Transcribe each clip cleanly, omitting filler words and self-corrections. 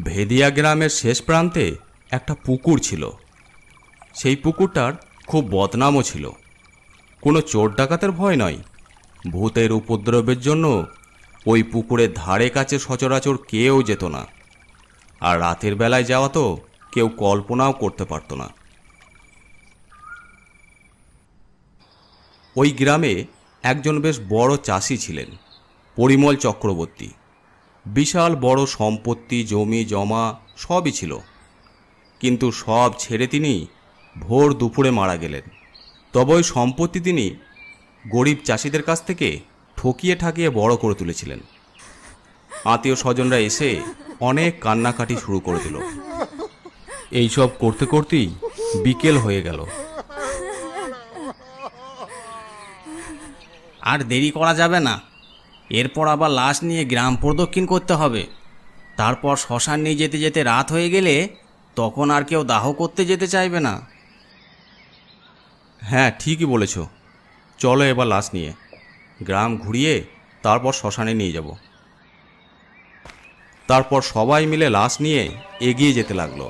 ভেদিয়া গ্রামের শেষ প্রান্তে একটা পুকুর ছিল। সেই পুকুরটার খুব বদনামও ছিল। কোনো চোর ডাকাতের ভয় নয়, ভূতের উপদ্রবের জন্য ওই পুকুরের ধারে কাছে সচরাচর কেউ যেত না। আর রাতের বেলায় যাওয়া তো কেউ কল্পনাও করতে পারত না। ওই গ্রামে একজন বেশ বড় চাষি ছিলেন, পরিমল চক্রবর্তী। বিশাল বড় সম্পত্তি, জমি জমা সবই ছিল, কিন্তু সব ছেড়ে তিনি ভোর দুপুরে মারা গেলেন। তবে ওই সম্পত্তি তিনি গরিব চাষিদের কাছ থেকে ঠকিয়ে ঠাকিয়ে বড় করে তুলেছিলেন। আত্মীয় স্বজনরা এসে অনেক কান্নাকাটি শুরু করে দিল। এইসব করতে করতেই বিকেল হয়ে গেল। আর দেরি করা যাবে না, এরপর আবার লাশ নিয়ে গ্রাম প্রদক্ষিণ করতে হবে। তারপর শ্মশান নিয়ে যেতে যেতে রাত হয়ে গেলে তখন আর কেউ দাহ করতে যেতে চাইবে না। হ্যাঁ, ঠিকই বলেছ। চলো এবার লাশ নিয়ে গ্রাম ঘুরিয়ে তারপর শ্মশানে নিয়ে যাব। তারপর সবাই মিলে লাশ নিয়ে এগিয়ে যেতে লাগলো।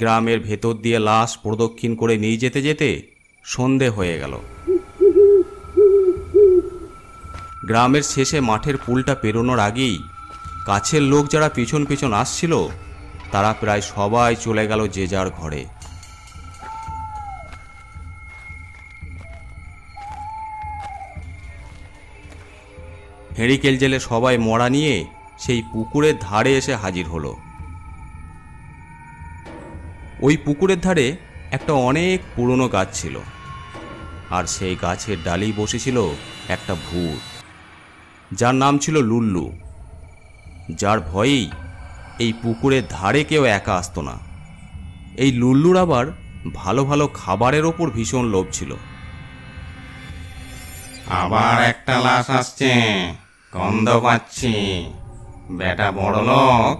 গ্রামের ভেতর দিয়ে লাশ প্রদক্ষিণ করে নিয়ে যেতে যেতে সন্ধে হয়ে গেল। গ্রামের শেষে মাঠের পুলটা পেরোনোর আগেই কাছের লোক যারা পিছন পিছন আসছিল তারা প্রায় সবাই চলে গেল যে যার ঘরে। হেঁড়িকেল জেলে সবাই মরা নিয়ে সেই পুকুরের ধারে এসে হাজির হলো। ওই পুকুরের ধারে একটা অনেক পুরনো গাছ ছিল, আর সেই গাছের ডালেই বসেছিল একটা ভূত, যার নাম ছিল লুল্লু। যার ভয়েই এই পুকুরের ধারে কেউ একা আসতো না। এই লুল্লুর আবার ভালো ভালো খাবারের ওপর ভীষণ লোভ ছিল। আবার একটা লাশ আসছে, গন্ধ পাচ্ছি। বেটা বড় লোক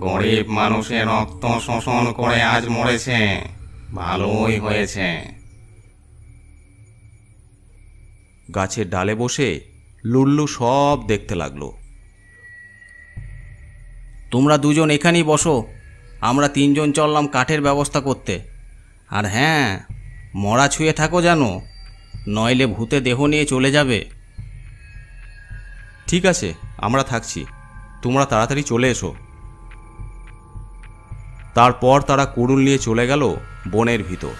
গরিব মানুষের রক্ত শোষণ করে আজ মরেছে, ভালোই হয়েছে। গাছের ডালে বসে লুল্লু সব দেখতে লাগলো। তোমরা দুজন এখানেই বসো, আমরা তিনজন চললাম কাঠের ব্যবস্থা করতে। আর হ্যাঁ, মরা ছুঁয়ে থাকো জানো, নইলে ভূতে দেহ নিয়ে চলে যাবে। ঠিক আছে, আমরা থাকছি, তোমরা তাড়াতাড়ি চলে এসো। তারপর তারা কুড়ুল নিয়ে চলে গেল বনের ভিতর।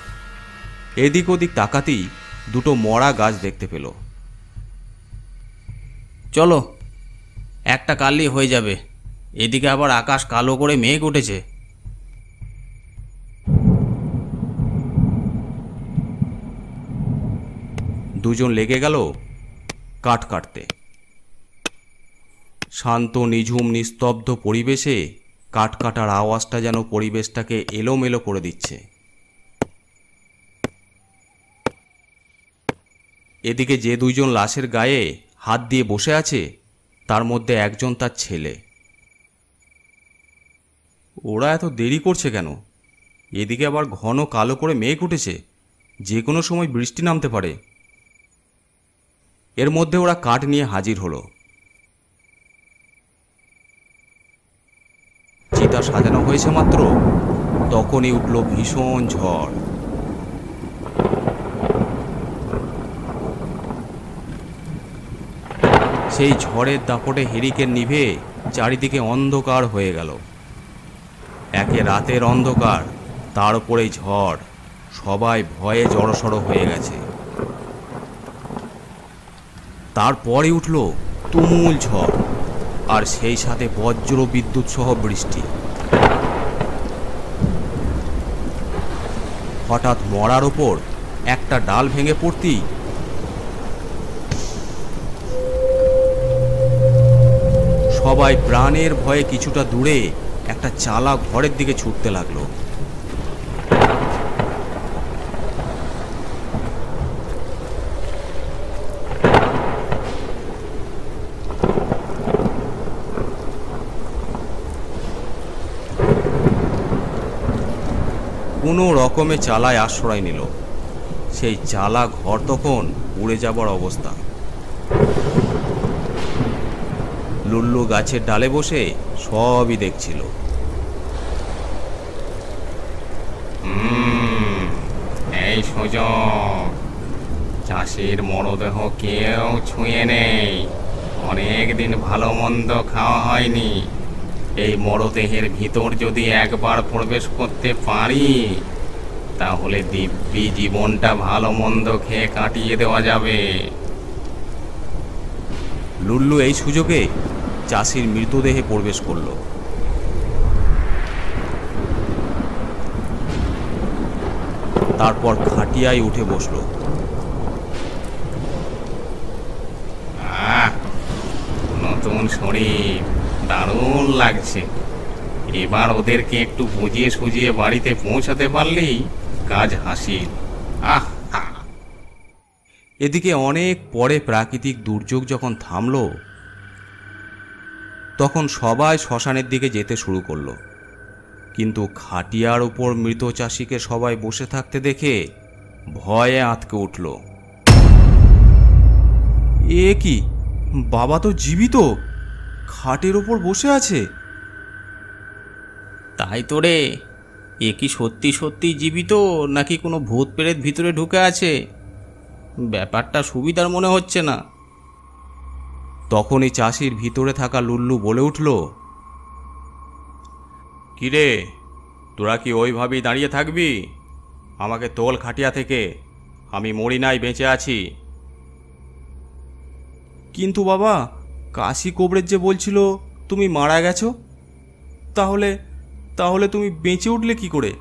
এদিক ওদিক তাকাতেই দুটো মরা গাছ দেখতে পেল। চলো, একটা কালই হয়ে যাবে, এদিকে আবার আকাশ কালো করে মেঘ উঠেছে। দুজন লেগে গেল কাঠ কাটতে। শান্ত নিঝুম নিস্তব্ধ পরিবেশে কাঠ কাটার আওয়াজটা যেন পরিবেশটাকে এলোমেলো করে দিচ্ছে। এদিকে যে দুইজন লাশের গায়ে হাত দিয়ে বসে আছে তার মধ্যে একজন তার ছেলে। ওরা এত দেরি করছে কেন? এদিকে আবার ঘন কালো করে মেঘ উঠেছে, যে কোনো সময় বৃষ্টি নামতে পারে। এর মধ্যে ওরা কাঠ নিয়ে হাজির হলো। চিতা সাজানো হয়েছে মাত্র তখনই উঠল ভীষণ ঝড়। সেই ঝড়ের দাপটে হেরিকেন নিভে চারিদিকে অন্ধকার হয়ে গেল। একে রাতের অন্ধকার, তার উপরে ঝড়, সবাই ভয়ে জড়সড় হয়ে গেছে। তারপরে উঠল তুমুল ঝড়, আর সেই সাথে বজ্র বিদ্যুৎ সহ বৃষ্টি। হঠাৎ মরার ওপর একটা ডাল ভেঙে পড়তেই সবাই প্রাণের ভয়ে কিছুটা দূরে একটা চালা ঘরের দিকে ছুটতে লাগলো। কোনো রকমে চালায় আশ্রয় নিল। সেই চালা ঘর তখন উড়ে যাবার অবস্থা। লুল্লু গাছের ডালে বসে সবই দেখছিল। এই সুযোগ, চাষির মরদেহ কেউ ছুঁয়ে নেই, অনেক দিন ভালো মন্দ খাওয়া হয়নি। এই মরদেহের ভিতর যদি একবার প্রবেশ করতে পারি, তাহলে দিব্যি জীবনটা ভালো মন্দ খেয়ে কাটিয়ে দেওয়া যাবে। লুল্লু এই সুযোগে চাষির মৃতদেহে প্রবেশ করল। তারপর খাটিয়ায় উঠে বসল। নতুন শরীর, দারুণ লাগছে। এবার ওদেরকে একটু বুঝিয়ে সুজিয়ে বাড়িতে পৌঁছাতে পারলেই কাজ হাসিল। আহ এদিকে অনেক পরে প্রাকৃতিক দুর্যোগ যখন থামল, তখন সবাই শ্মশানের দিকে যেতে শুরু করলো। কিন্তু খাটিয়ার উপর মৃত চাষিকে সবাই বসে থাকতে দেখে ভয়ে আঁতকে উঠল। এ কি, বাবা তো জীবিত, খাটের ওপর বসে আছে। তাই তো রে, এ কি সত্যি সত্যি জীবিত নাকি কোনো ভূত প্রেত ভিতরে ঢুকে আছে? ব্যাপারটা সুবিধার মনে হচ্ছে না। তখনই চাষির ভিতরে থাকা লুল্লু বলে উঠল, কিরে, তোরা কি ওইভাবেই দাঁড়িয়ে থাকবি? আমাকে তোল খাটিয়া থেকে, আমি মরি নাই, বেঁচে আছি। কিন্তু বাবা, কাশি কোবরেজ যে বলছিল তুমি মারা গেছো, তাহলে তাহলে তুমি বেঁচে উঠলে কি করে?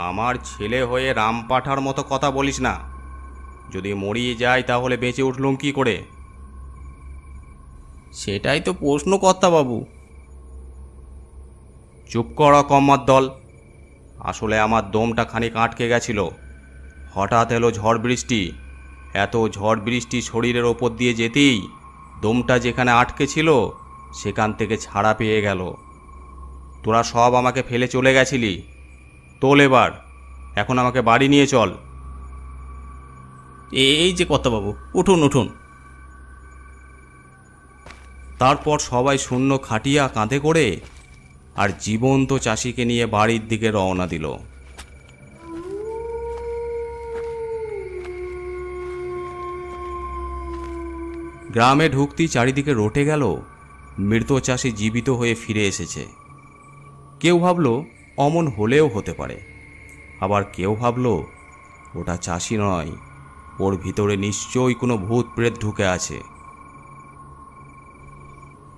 আমার ছেলে হয়ে রামপাঠার মতো কথা বলিস না। যদি মরিয়ে যাই তাহলে বেঁচে উঠলুম কি করে? সেটাই তো প্রশ্ন কর্তাবাবু। চুপ কর কম্মার দল। আসলে আমার দমটা খানিক আটকে গেছিল। হঠাৎ এলো ঝড় বৃষ্টি। এত ঝড় বৃষ্টি শরীরের ওপর দিয়ে যেতেই দমটা যেখানে আটকে ছিল সেখান থেকে ছাড়া পেয়ে গেল। তোরা সব আমাকে ফেলে চলে গেছিলি। তোল এবার, এখন আমাকে বাড়ি নিয়ে চল। এই যে কর্তাবাবু, উঠুন উঠুন। তারপর সবাই শূন্য খাটিয়া কাঁধে করে আর জীবন্ত চাষিকে নিয়ে বাড়ির দিকে রওনা দিল। গ্রামে ঢুকতেই চারিদিকে রটে গেল মৃত চাষি জীবিত হয়ে ফিরে এসেছে। কেউ ভাবল অমন হলেও হতে পারে, আবার কেউ ভাবল ওটা চাষি নয়, ওর ভিতরে নিশ্চয়ই কোনো ভূত প্রেত ঢুকে আছে।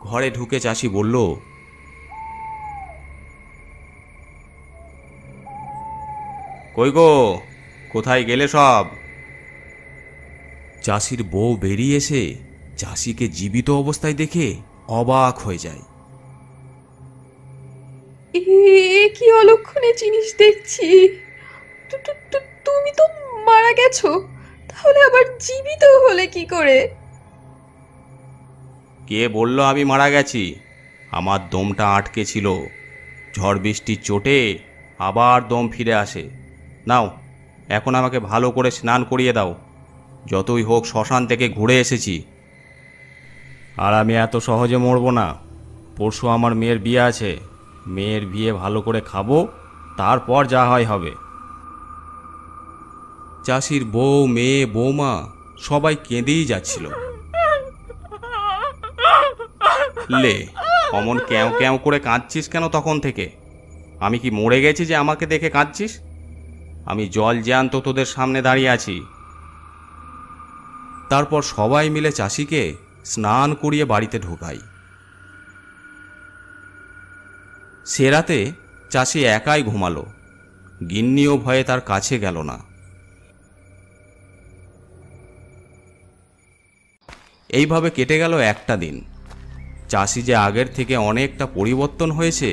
ঘরে ঢুকে চাষি বলল, কই গো, কোথায় গেলে সব? চাষির বউ বেরিয়ে এসে চাষিকে জীবিত অবস্থায় দেখে অবাক হয়ে যায়। এ কি অলক্ষণে জিনিস দেখছি! তুমি তো মারা গেছো, তাহলে আবার জীবিত হলে কি করে? কে বলল আমি মারা গেছি? আমার দমটা আটকে ছিল। ঝড় বৃষ্টির চোটে আবার দম ফিরে আসে। নাও, এখন আমাকে ভালো করে স্নান করিয়ে দাও। যতই হোক শ্মশান থেকে ঘুরে এসেছি, আর আমি এত সহজে মরব না। পরশু আমার মেয়ের বিয়ে আছে। মেয়ের বিয়ে ভালো করে খাবো, তারপর যা হয় হবে। চাষির বউ, মেয়ে, বৌমা সবাই কেঁদেই যাচ্ছিল। লে, অমন ক্যাও ক্যাও করে কাঁদছিস কেন তখন থেকে? আমি কি মরে গেছি যে আমাকে দেখে কাঁদছিস? আমি জল জ্যান্ত তোদের সামনে দাঁড়িয়ে আছি। তারপর সবাই মিলে চাষিকে স্নান করিয়ে বাড়িতে ঢোকাই। সে রাতে চাষি একাই ঘুমালো। গিন্নিও ভয়ে তার কাছে গেল না। এইভাবে কেটে গেল একটা দিন। চাষি যে আগের থেকে অনেকটা পরিবর্তন হয়েছে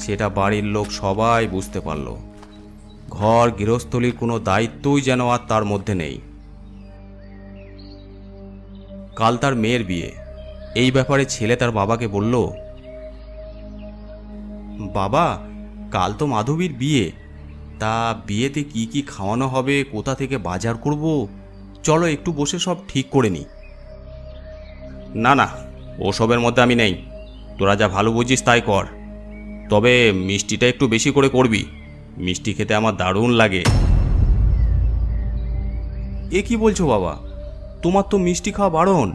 সেটা বাড়ির লোক সবাই বুঝতে পারল। ঘর গৃহস্থলীর কোনো দায়িত্বই যেন আর তার মধ্যে নেই। কাল তার মেয়ের বিয়ে। এই ব্যাপারে ছেলে তার বাবাকে বলল, বাবা, কাল তো মাধবীর বিয়ে, তা বিয়েতে কি কি খাওয়ানো হবে, কোথা থেকে বাজার করব, চলো একটু বসে সব ঠিক করে নিই। না না, ওসবের মধ্যে আমি নেই। তোরা যা ভালো বুঝিস তাই কর। তবে মিষ্টিটা একটু বেশি করে করবি, মিষ্টি খেতে আমার দারুণ লাগে। এ কি বলছো বাবা, তোমার তো মিষ্টি খাওয়া বারণ।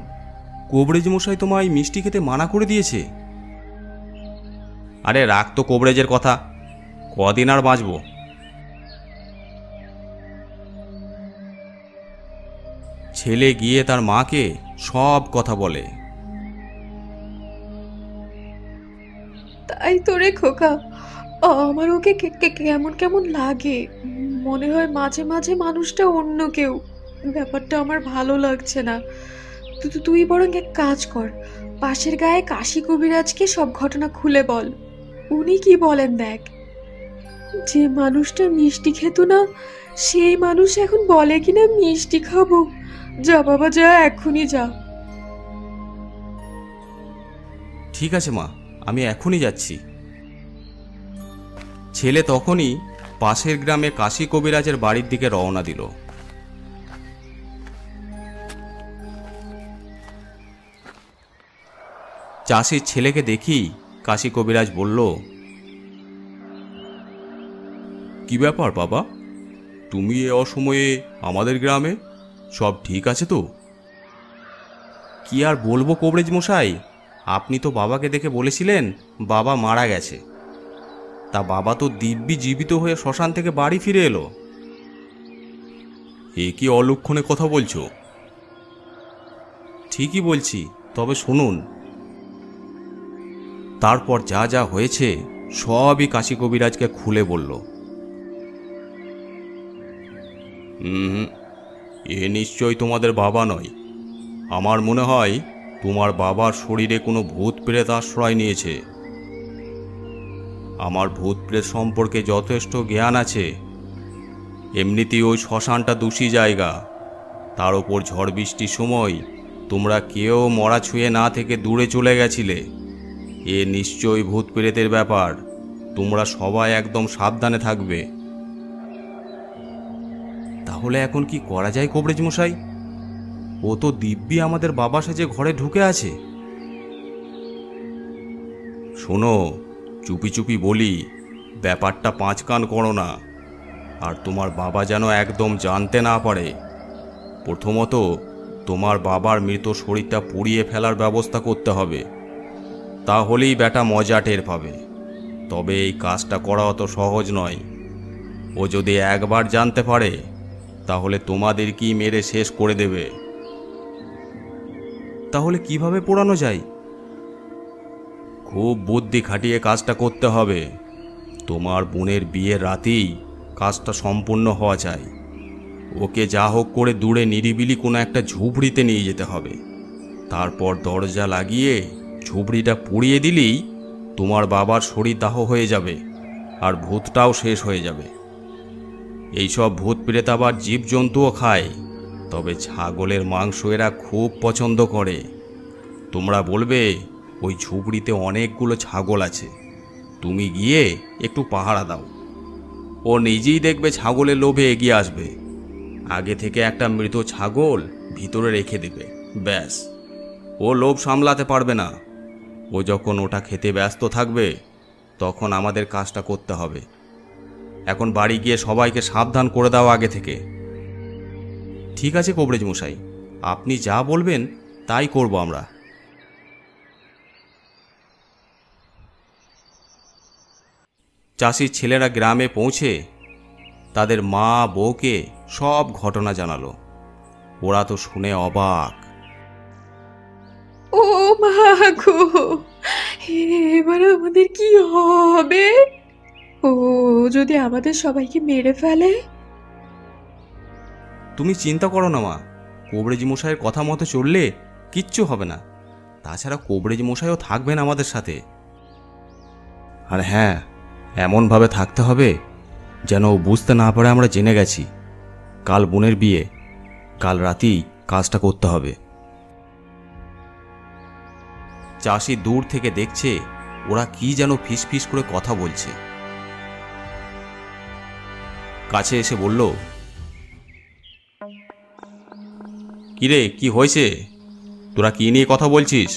কোবরেজ মশাই তোমায় মিষ্টি খেতে মানা করে দিয়েছে। আরে রাখ তো কোবরেজের কথা, কদিন আর বাঁচবো। ছেলে গিয়ে তার মাকে সব কথা বলে। তাই তো রে খোকা, আমার ওকে কেমন কেমন লাগে। মনে হয় মাঝে মাঝে মানুষটা অন্য কেউ। ব্যাপারটা আমার ভালো লাগছে না। তুই বরং এক কাজ কর, পাশের গায়ে কাশী কবিরাজকে সব ঘটনা খুলে বল। উনি কি বলেন দেখ। যে মানুষটা মিষ্টি খেত না, সেই মানুষ এখন বলে কিনা মিষ্টি খাবো। যা বাবা যা, এক্ষুনি যা। ঠিক আছে মা, আমি এখনই যাচ্ছি। ছেলে তখনই পাশের গ্রামে কাশী কবিরাজের বাড়ির দিকে রওনা দিল। চাষির ছেলেকে দেখি কাশী কবিরাজ বলল, কি ব্যাপার বাবা, তুমি এ অসময়ে আমাদের গ্রামে? সব ঠিক আছে তো? কি আর বলবো কবিরাজ মশাই, আপনি তো বাবাকে দেখে বলেছিলেন বাবা মারা গেছে। তা বাবা তো দিব্যি জীবিত হয়ে শ্মশান থেকে বাড়ি ফিরে এলো। এ কি অলক্ষণে কথা বলছো? ঠিকই বলছি, তবে শুনুন। তারপর যা যা হয়েছে সবই কাশী কবিরাজকে খুলে বলল। এ নিশ্চয় তোমাদের বাবা নয়। আমার মনে হয় তোমার বাবার শরীরে কোনো ভূত প্রেত আশ্রয় নিয়েছে। আমার ভূত প্রেত সম্পর্কে যথেষ্ট জ্ঞান আছে। এমনিতেই ওই শ্মশানটা দোষী জায়গা, তার ওপর ঝড় বৃষ্টির সময় তোমরা কেউ মরা ছুঁয়ে না থেকে দূরে চলে গেছিলে। এ নিশ্চয়ই ভূত প্রেতের ব্যাপার। তোমরা সবাই একদম সাবধানে থাকবে। তাহলে এখন কি করা যায় কবিরাজ মশাই? ও তো দিব্যি আমাদের বাবা সেজে ঘরে ঢুকে আছে। শোনো, চুপি চুপি বলি, ব্যাপারটা পাঁচ কান করো না। আর তোমার বাবা যেন একদম জানতে না পারে। প্রথমত তোমার বাবার মৃত শরীরটা পুড়িয়ে ফেলার ব্যবস্থা করতে হবে, তাহলেই বেটা মজা টের পাবে। তবে এই কাজটা করা অত সহজ নয়। ও যদি একবার জানতে পারে তাহলে তোমাদেরকেই মেরে শেষ করে দেবে। তাহলে কিভাবে পোড়ানো যায়? খুব বুদ্ধি খাটিয়ে কাজটা করতে হবে। তোমার বোনের বিয়ের রাতেই কাজটা সম্পূর্ণ হওয়া চাই। ওকে যা হোক করে দূরে নিরিবিলি কোনো একটা ঝুপড়িতে নিয়ে যেতে হবে। তারপর দরজা লাগিয়ে ঝুপড়িটা পুড়িয়ে দিলেই তোমার বাবার শরীর দাহ হয়ে যাবে, আর ভূতটাও শেষ হয়ে যাবে। এইসব ভূত প্রেত আবার জীবজন্তুও খায়, তবে ছাগলের মাংস এরা খুব পছন্দ করে। তোমরা বলবে ওই ঝুপড়িতে অনেকগুলো ছাগল আছে, তুমি গিয়ে একটু পাহারা দাও। ও নিজেই দেখবে ছাগলের লোভে এগিয়ে আসবে। আগে থেকে একটা মৃত ছাগল ভিতরে রেখে দেবে, ব্যাস। ও লোভ সামলাতে পারবে না। ও যখন ওটা খেতে ব্যস্ত থাকবে তখন আমাদের কাজটা করতে হবে। এখন বাড়ি গিয়ে সবাইকে সাবধান করে দাও আগে থেকে। ঠিক আছে কবিরাজ মশাই, আপনি যা বলবেন তাই করব আমরা। চাষির ছেলেরা গ্রামে পৌঁছে তাদের মা বউকে সব ঘটনা জানালো। ওরা তো শুনে অবাক। ও মা গো, এবার আমাদের কি হবে? ও যদি আমাদের সবাইকে মেরে ফেলে? তুমি চিন্তা করো না মা, কবিরাজ মশাইয়ের কথা মতো চললে কিচ্ছু হবে না। তাছাড়া কবিরাজ মশাইও থাকবেন আমাদের সাথে। আর হ্যাঁ, এমনভাবে থাকতে হবে যেন ও বুঝতে না পারে আমরা জেনে গেছি। কাল বোনের বিয়ে, কাল রাতেই কাজটা করতে হবে। চাষি দূর থেকে দেখছে ওরা কি যেন ফিসফিস করে কথা বলছে। কাছে এসে বলল, কিরে, কি হয়েছে? তোরা কি নিয়ে কথা বলছিস?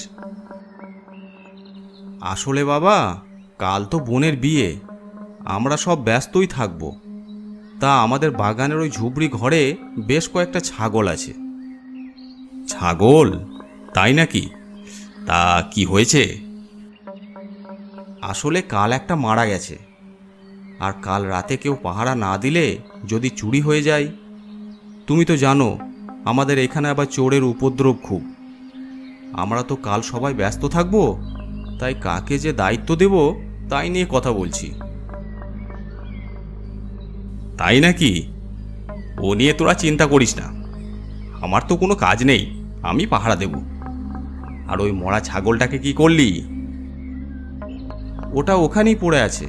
আসলে বাবা, কাল তো বোনের বিয়ে, আমরা সব ব্যস্তই থাকব। তা আমাদের বাগানের ওই ঝুপড়ি ঘরে বেশ কয়েকটা ছাগল আছে। ছাগল? তাই নাকি? তা কি হয়েছে? আসলে কাল একটা মারা গেছে, আর কাল রাতে কেউ পাহারা না দিলে যদি চুরি হয়ে যায়। তুমি তো জানো আমাদের এখানে আবার চোরের উপদ্রব খুব। আমরা তো কাল সবাই ব্যস্ত থাকব, তাই কাকে যে দায়িত্ব দেব তাই নিয়ে কথা বলছি। তাই নাকি? ও নিয়ে তোরা চিন্তা করিস না, আমার তো কোনো কাজ নেই, আমি পাহারা দেব। আর ওই মরা ছাগলটাকে কি করলি? ওটা ওখানেই পড়ে আছে।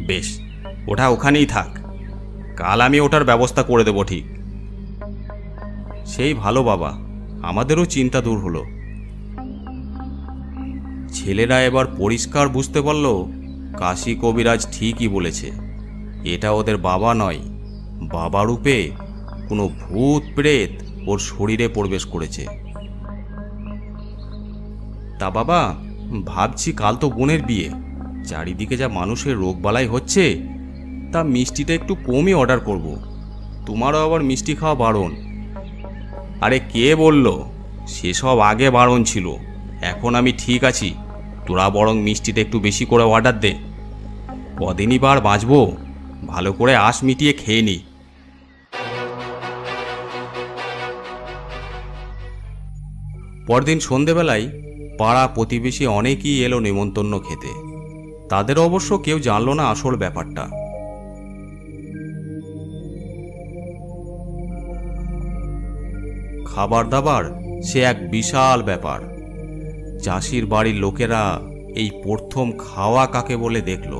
বেশ, ওটা ওখানেই থাক, কাল আমি ওটার ব্যবস্থা করে দেব ঠিক। সেই ভালো বাবা, আমাদেরও চিন্তা দূর হলো। ছেলেরা এবার পরিষ্কার বুঝতে পারল কাশী কবিরাজ ঠিকই বলেছে, এটা ওদের বাবা নয়, বাবা রূপে কোনো ভূত প্রেত ওর শরীরে প্রবেশ করেছে। তা বাবা, ভাবছি কাল তো বোনের বিয়ে, চারিদিকে যা মানুষের রোগবালাই হচ্ছে, তা মিষ্টিটা একটু কমই অর্ডার করব। তোমারও আবার মিষ্টি খাওয়া বারণ। আরে কে বলল? সেসব আগে বারণ ছিল, এখন আমি ঠিক আছি। তোরা বরং মিষ্টিটা একটু বেশি করে অর্ডার দে। কদিনই বার বাঁচবো, ভালো করে আঁশ মিটিয়ে খেয়ে নি। পরদিন সন্ধেবেলায় পাড়া প্রতিবেশী অনেকেই এলো নেমন্তন্ন খেতে। তাদের অবশ্য কেউ জানল না আসল ব্যাপারটা। খাবার দাবার সে এক বিশাল ব্যাপার। চাষির বাড়ির লোকেরা এই প্রথম খাওয়া কাকে বলে দেখল।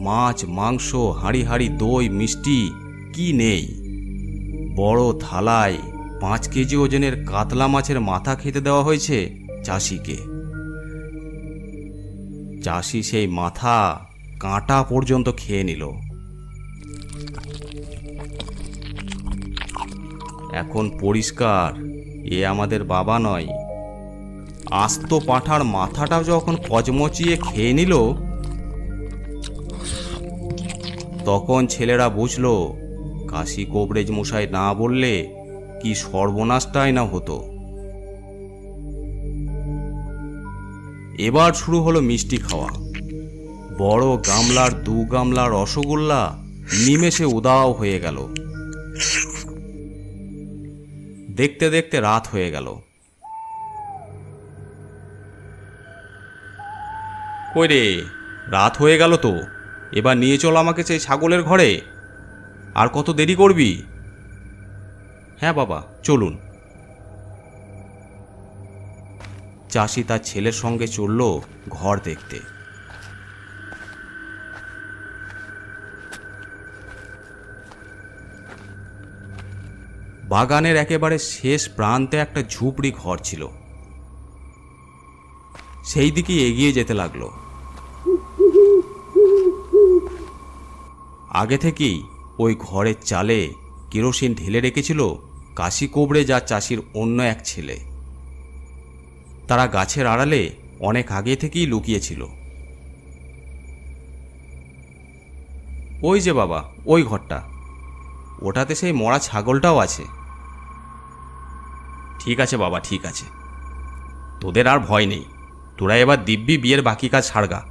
মাছ, মাংস, হাঁড়ি হাঁড়ি দই, মিষ্টি কি নেই। বড় থালায় 5 কেজি ওজনের কাতলা মাছের মাথা খেতে দেওয়া হয়েছে চাষিকে। চাষি সেই মাথা কাঁটা পর্যন্ত খেয়ে নিল। এখন পরিষ্কার এ আমাদের বাবা নয়। আস্ত পাঁঠার মাথাটাও যখন কচমচিয়ে খেয়ে নিল, তখন ছেলেরা বুঝল কাশী কবরেজ মশাই না বললে কি সর্বনাশটাই না হতো। এবার শুরু হলো মিষ্টি খাওয়া। বড় গামলার 2 গামলা রসগোল্লা নিমেষে উদাও হয়ে গেল। দেখতে দেখতে রাত হয়ে গেল। কই রে, রাত হয়ে গেল তো, এবার নিয়ে চল আমাকে সেই ছাগলের ঘরে। আর কত দেরি করবি? হ্যাঁ বাবা, চলুন। চাষি তার ছেলের সঙ্গে চলল ঘর দেখতে। বাগানের একেবারে শেষ প্রান্তে একটা ঝুপড়ি ঘর ছিল। সেই দিকে এগিয়ে যেতে লাগলো। আগে থেকেই ওই ঘরের চালে কেরোসিন ঢেলে রেখেছিল কাশী কবরেজ আর চাষির অন্য এক ছেলে। তারা গাছের আড়ালে অনেক আগে থেকেই লুকিয়েছিল। ওই যে বাবা, ওই ঘরটা, ওটাতে সেই মরা ছাগলটাও আছে। ঠিক আছে বাবা, ঠিক আছে, তোদের আর ভয় নেই। তোরা এবার দিব্যি বিয়ের বাকি কাজ সারগা।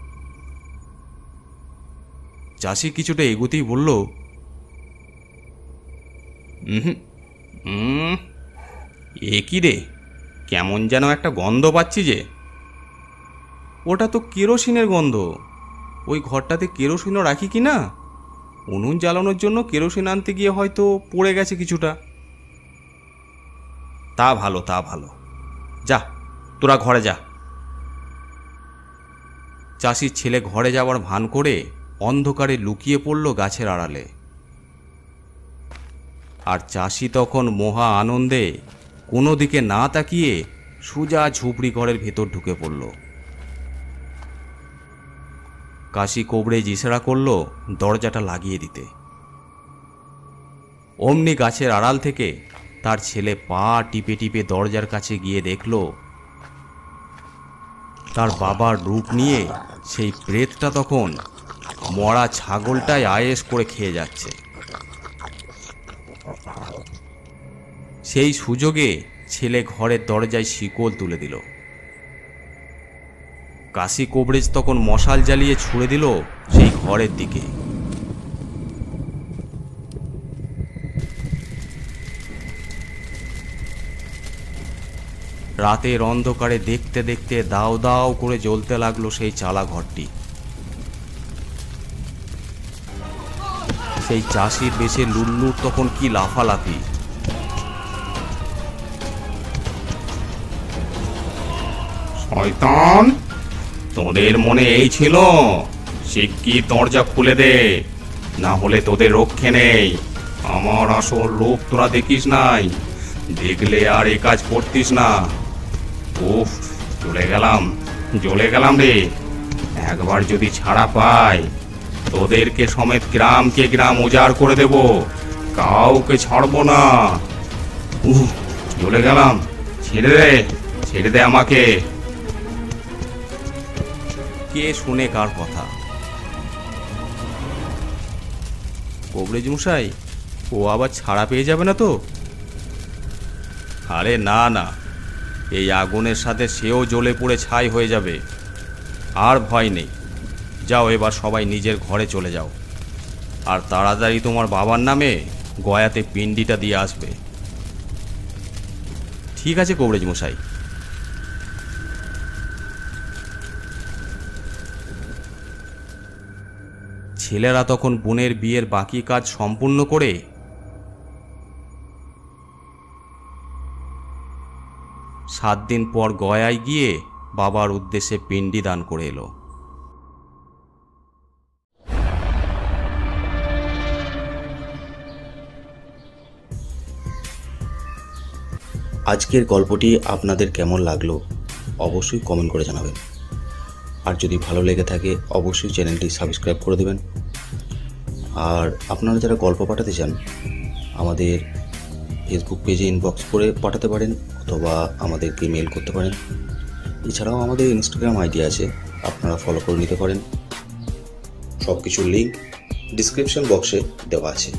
চাষি কিছুটা এগোতেই বলল, এ কি রে, কেমন যেন একটা গন্ধ পাচ্ছি যে। ওটা তো কেরোসিনের গন্ধ। ওই ঘরটাতে কেরোসিনও রাখি কি না, উনুন জ্বালানোর জন্য কেরোসিন আনতে গিয়ে হয়তো পড়ে গেছে কিছুটা। তা ভালো, তা ভালো, যা তোরা ঘরে যা। চাষির ছেলে ঘরে যাওয়ার ভান করে অন্ধকারে লুকিয়ে পড়ল গাছের আড়ালে। আর চাষি তখন মহা আনন্দে কোনো দিকে না তাকিয়ে সোজা ঝুপড়ি ঘরের ভেতর ঢুকে পড়ল। কাশি কবরেজ ইশারা করলো দরজাটা লাগিয়ে দিতে। অমনি গাছের আড়াল থেকে তার ছেলে পা টিপে টিপে দরজার কাছে গিয়ে দেখল তার বাবার রূপ নিয়ে সেই প্রেতটা তখন মরা ছাগলটাই আয়েশ করে খেয়ে যাচ্ছে। সেই সুযোগে ছেলে ঘরের দরজায় শিকল তুলে দিল। কাশি কবরেজ তখন মশাল জ্বালিয়ে ছুঁড়ে দিল সেই ঘরের দিকে। রাতের অন্ধকারে দেখতে দেখতে দাও দাও করে জ্বলতে লাগলো সেই চালা ঘরটি। সেই চাষির বেশে লুল্লুর তখন কি লাফালাফি। শয়তান, তোদের মনে এই ছিল শিগগির দরজা খুলে দে, না হলে তোদের রক্ষে নেই। আমার আসল রূপ তোরা দেখিস নাই, দেখলে আর এ কাজ করতিস না। উফ, জ্বলে গেলাম রে। একবার যদি ছাড়া পাই, তোদেরকে সমেত গ্রামকে গ্রাম উজাড় করে দেব, কাউকে ছাড়বো না। উফ, জ্বলে গেলাম। ছেড়ে দে আমাকে। কে শুনে কার কথা? কবরেজ মশাই, ও আবার ছাড়া পেয়ে যাবে না তো? আরে না না, এই আগুনের সাথে সেও জ্বলে পুড়ে ছাই হয়ে যাবে। আর ভয় নেই, যাও এবার সবাই নিজের ঘরে চলে যাও, আর তাড়াতাড়ি তোমার বাবার নামে গয়াতে পিণ্ডিটা দিয়ে আসবে। ঠিক আছে কবরেজ মশাই। ছেলেরা তখন বোনের বিয়ের বাকি কাজ সম্পূর্ণ করে 7 দিন পর গয়ায় গিয়ে বাবার উদ্দেশ্যে পিণ্ডি দান করে এলো। আজকের গল্পটি আপনাদের কেমন লাগলো অবশ্যই কমেন্ট করে জানাবেন। আর যদি ভালো লেগে থাকে অবশ্যই চ্যানেলটি সাবস্ক্রাইব করে দেবেন। আর আপনারা যারা গল্প পাঠাতে চান আমাদের ফেসবুক পেজে ইনবক্স করে পাঠাতে পারেন, অথবা আমাদেরকে মেল করতে পারেন। এছাড়াও আমাদের ইনস্টাগ্রাম আইডি আছে, আপনারা ফলো করে নিতে পারেন। সব কিছুর লিঙ্ক ডিসক্রিপশন বক্সে দেওয়া আছে।